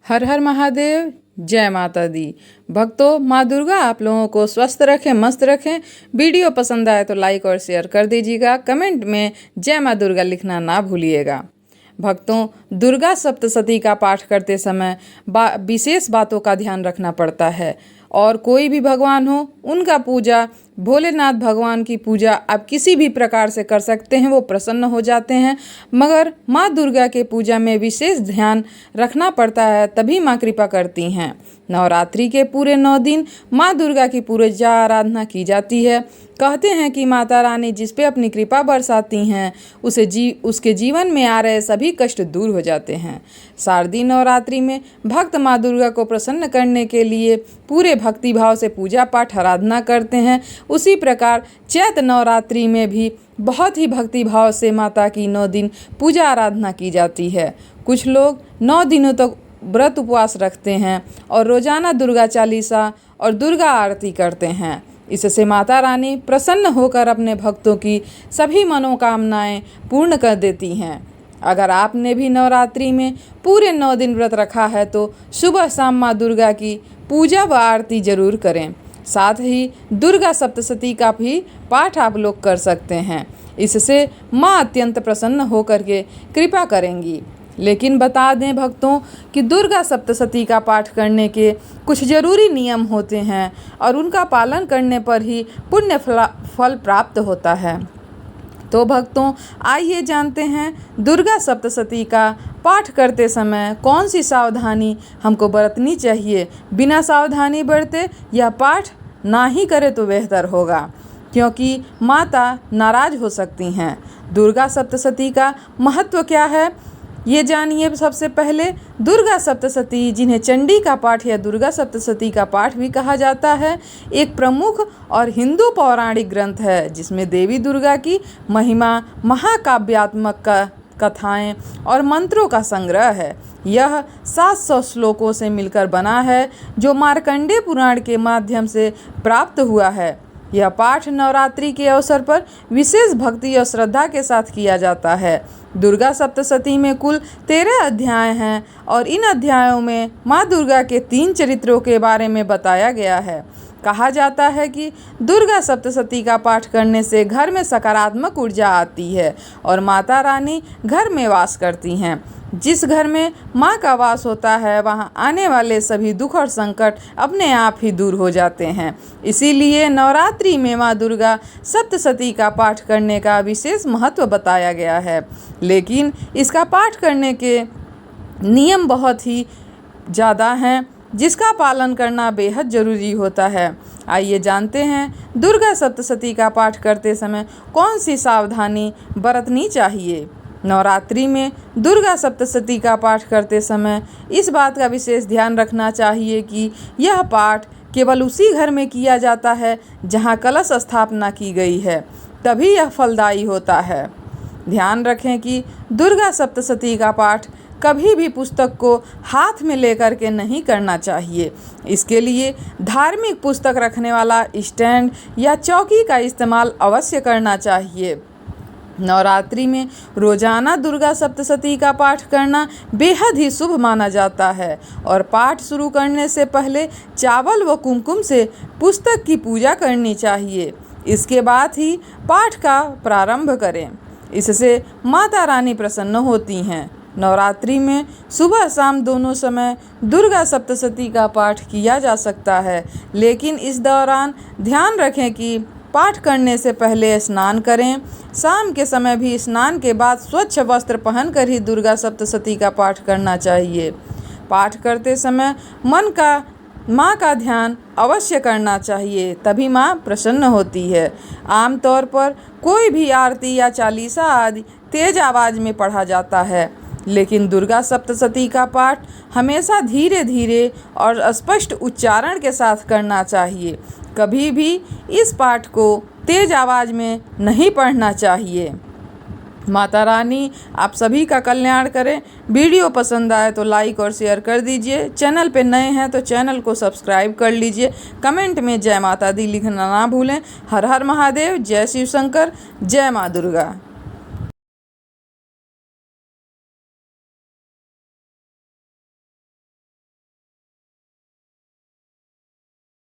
हर हर महादेव, जय माता दी। भक्तों, माँ दुर्गा आप लोगों को स्वस्थ रखें, मस्त रखें। वीडियो पसंद आए तो लाइक और शेयर कर दीजिएगा। कमेंट में जय माँ दुर्गा लिखना ना भूलिएगा। भक्तों, दुर्गा सप्तशती का पाठ करते समय विशेष बातों का ध्यान रखना पड़ता है। और कोई भी भगवान हो, उनका पूजा, भोलेनाथ भगवान की पूजा आप किसी भी प्रकार से कर सकते हैं, वो प्रसन्न हो जाते हैं। मगर माँ दुर्गा के पूजा में विशेष ध्यान रखना पड़ता है, तभी माँ कृपा करती हैं। नवरात्रि के पूरे 9 दिन माँ दुर्गा की पूजा आराधना की जाती है। कहते हैं कि माता रानी जिस पे अपनी कृपा बरसाती हैं, उसके जीवन में आ रहे सभी कष्ट दूर हो जाते हैं। शारदीय नवरात्रि में भक्त माँ दुर्गा को प्रसन्न करने के लिए पूरे भक्ति भाव से पूजा पाठ आराधना करते हैं। उसी प्रकार चैत्र नवरात्रि में भी बहुत ही भक्ति भाव से माता की 9 दिन पूजा आराधना की जाती है। कुछ लोग 9 दिनों तक व्रत उपवास रखते हैं और रोजाना दुर्गा चालीसा और दुर्गा आरती करते हैं। इससे माता रानी प्रसन्न होकर अपने भक्तों की सभी मनोकामनाएं पूर्ण कर देती हैं। अगर आपने भी नवरात्रि में पूरे 9 दिन व्रत रखा है तो सुबह शाम माँ दुर्गा की पूजा व आरती जरूर करें। साथ ही दुर्गा सप्तशती का भी पाठ आप लोग कर सकते हैं। इससे माँ अत्यंत प्रसन्न होकर के कृपा करेंगी। लेकिन बता दें भक्तों कि दुर्गा सप्तशती का पाठ करने के कुछ जरूरी नियम होते हैं और उनका पालन करने पर ही पुण्य फल प्राप्त होता है। तो भक्तों, आइए जानते हैं दुर्गा सप्तशती का पाठ करते समय कौन सी सावधानी हमको बरतनी चाहिए। बिना सावधानी बरते यह पाठ ना ही करे तो बेहतर होगा, क्योंकि माता नाराज हो सकती हैं। दुर्गा सप्तशती का महत्व क्या है, ये जानिए। सबसे पहले दुर्गा सप्तशती, जिन्हें चंडी का पाठ या दुर्गा सप्तशती का पाठ भी कहा जाता है, एक प्रमुख और हिंदू पौराणिक ग्रंथ है जिसमें देवी दुर्गा की महिमा, महाकाव्यात्मक कथाएं और मंत्रों का संग्रह है। यह 700 श्लोकों से मिलकर बना है, जो मार्कंडेय पुराण के माध्यम से प्राप्त हुआ है। यह पाठ नवरात्रि के अवसर पर विशेष भक्ति और श्रद्धा के साथ किया जाता है। दुर्गा सप्तशती में कुल 13 अध्याय हैं और इन अध्यायों में माँ दुर्गा के 3 चरित्रों के बारे में बताया गया है। कहा जाता है कि दुर्गा सप्तशती का पाठ करने से घर में सकारात्मक ऊर्जा आती है और माता रानी घर में वास करती हैं। जिस घर में माँ का वास होता है, वहाँ आने वाले सभी दुख और संकट अपने आप ही दूर हो जाते हैं। इसीलिए नवरात्रि में माँ दुर्गा सप्तशती का पाठ करने का विशेष महत्व बताया गया है। लेकिन इसका पाठ करने के नियम बहुत ही ज़्यादा हैं, जिसका पालन करना बेहद ज़रूरी होता है। आइए जानते हैं दुर्गा सप्तशती का पाठ करते समय कौन सी सावधानी बरतनी चाहिए। नवरात्रि में दुर्गा सप्तशती का पाठ करते समय इस बात का विशेष ध्यान रखना चाहिए कि यह पाठ केवल उसी घर में किया जाता है जहां कलश स्थापना की गई है, तभी यह फलदायी होता है। ध्यान रखें कि दुर्गा सप्तशती का पाठ कभी भी पुस्तक को हाथ में लेकर के नहीं करना चाहिए। इसके लिए धार्मिक पुस्तक रखने वाला स्टैंड या चौकी का इस्तेमाल अवश्य करना चाहिए। नवरात्रि में रोजाना दुर्गा सप्तशती का पाठ करना बेहद ही शुभ माना जाता है और पाठ शुरू करने से पहले चावल व कुमकुम से पुस्तक की पूजा करनी चाहिए। इसके बाद ही पाठ का प्रारंभ करें। इससे माता रानी प्रसन्न होती हैं। नवरात्रि में सुबह शाम दोनों समय दुर्गा सप्तशती का पाठ किया जा सकता है, लेकिन इस दौरान ध्यान रखें कि पाठ करने से पहले स्नान करें। शाम के समय भी स्नान के बाद स्वच्छ वस्त्र पहनकर ही दुर्गा सप्तशती का पाठ करना चाहिए। पाठ करते समय माँ का ध्यान अवश्य करना चाहिए, तभी माँ प्रसन्न होती है। आमतौर पर कोई भी आरती या चालीसा आदि तेज आवाज़ में पढ़ा जाता है, लेकिन दुर्गा सप्तशती का पाठ हमेशा धीरे धीरे और स्पष्ट उच्चारण के साथ करना चाहिए। कभी भी इस पाठ को तेज आवाज़ में नहीं पढ़ना चाहिए। माता रानी आप सभी का कल्याण करें। वीडियो पसंद आए तो लाइक और शेयर कर दीजिए। चैनल पे नए हैं तो चैनल को सब्सक्राइब कर लीजिए। कमेंट में जय माता दी लिखना ना भूलें। हर हर महादेव, जय शिव शंकर, जय माँ दुर्गा।